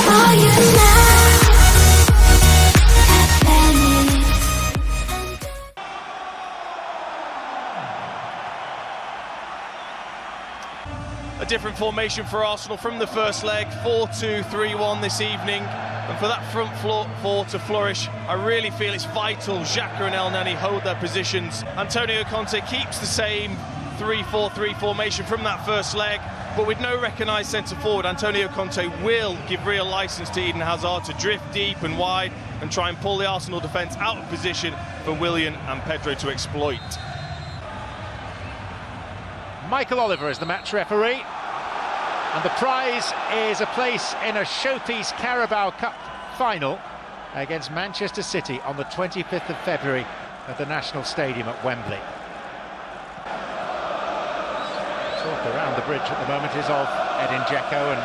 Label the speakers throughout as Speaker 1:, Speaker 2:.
Speaker 1: for you now.
Speaker 2: A different formation for Arsenal from the first leg, 4-2-3-1 this evening, and for that front four to flourish, I really feel it's vital Xhaka and El Neni hold their positions. Antonio Conte keeps the same 3-4-3 formation from that first leg, but with no recognised centre-forward, Antonio Conte will give real licence to Eden Hazard to drift deep and wide and try and pull the Arsenal defence out of position for Willian and Pedro to exploit.
Speaker 3: Michael Oliver is the match referee, and the prize is a place in a showpiece Carabao Cup final against Manchester City on the 25th of February at the National Stadium at Wembley. Talk around the bridge at the moment is of Edin Dzeko and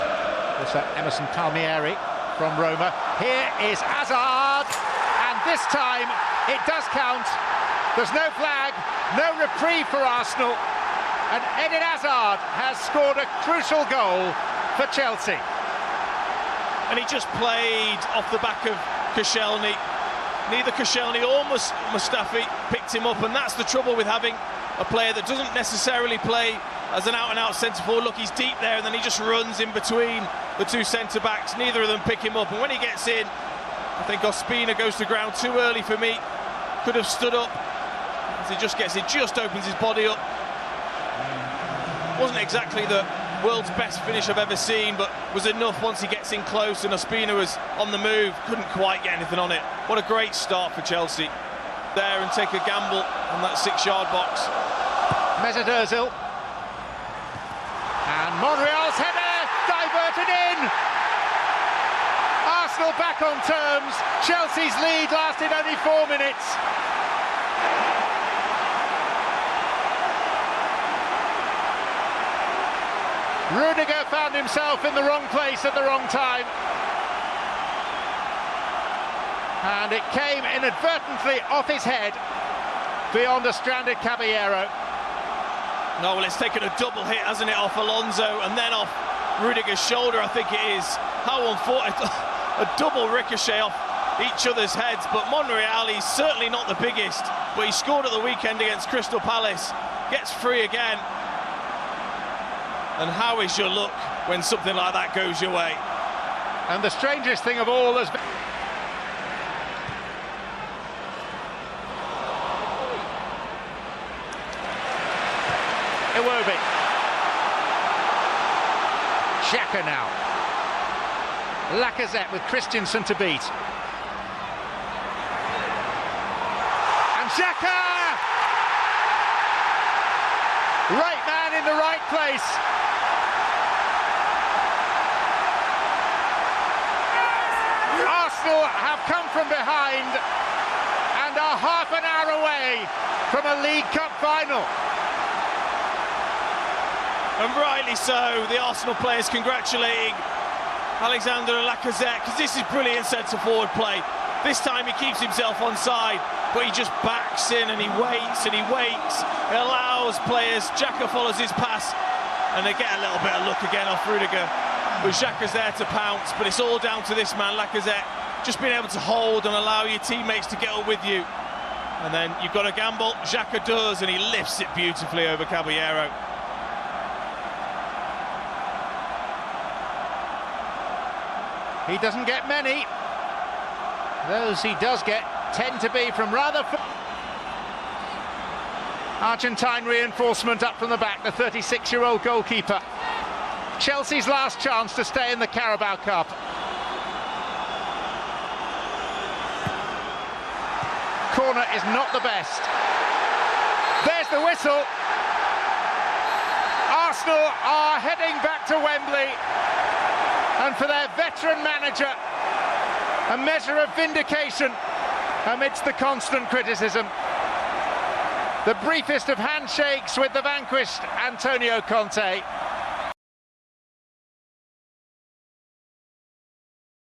Speaker 3: also Emerson Palmieri from Roma. Here is Hazard, and this time it does count. There's no flag, no reprieve for Arsenal. And Eden Hazard has scored a crucial goal for Chelsea.
Speaker 2: And he just played off the back of Koscielny. Neither Koscielny or Mustafi picked him up, and that's the trouble with having a player that doesn't necessarily play as an out-and-out centre-forward. Look, he's deep there, and then he just runs in between the two centre-backs. Neither of them pick him up, and when he gets in, I think Ospina goes to ground too early for me. Could have stood up. As he just gets it, just opens his body up. Wasn't exactly the world's best finish I've ever seen, but was enough once he gets in close, and Ospina was on the move, couldn't quite get anything on it. What a great start for Chelsea. There and take a gamble on that 6-yard box.
Speaker 3: Mesut Ozil. And Monreal's header diverted in. Arsenal back on terms. Chelsea's lead lasted only 4 minutes. Rudriger found himself in the wrong place at the wrong time. And it came inadvertently off his head beyond a stranded Caballero.
Speaker 2: No, well, it's taken a double hit, hasn't it, off Alonso and then off Rudiger's shoulder, I think it is. How unfortunate. A double ricochet off each other's heads, but Monreal, he's certainly not the biggest, but he scored at the weekend against Crystal Palace, gets free again. And how is your look when something like that goes your way?
Speaker 3: And the strangest thing of all is Iwobi. Xhaka now. Lacazette with Christensen to beat. And Xhaka! Right man in the right place. Arsenal have come from behind and are half an hour away from a League Cup final.
Speaker 2: And rightly so, the Arsenal players congratulating Alexander Lacazette, because this is brilliant centre-forward play. This time he keeps himself onside, but he just backs in and he waits and he waits. He allows players, Xhaka follows his pass, and they get a little bit of luck again off Rudiger. But Xhaka's there to pounce, but it's all down to this man, Lacazette, just being able to hold and allow your teammates to get up with you. And then you've got a gamble, Xhaka does, and he lifts it beautifully over Caballero.
Speaker 3: He doesn't get many. Those he does get tend to be from rather... Argentine reinforcement up from the back, the 36-year-old goalkeeper. Chelsea's last chance to stay in the Carabao Cup. Corner is not the best. There's the whistle. Arsenal are heading back to Wembley, and for their veteran manager, a measure of vindication amidst the constant criticism. The briefest of handshakes with the vanquished Antonio Conte.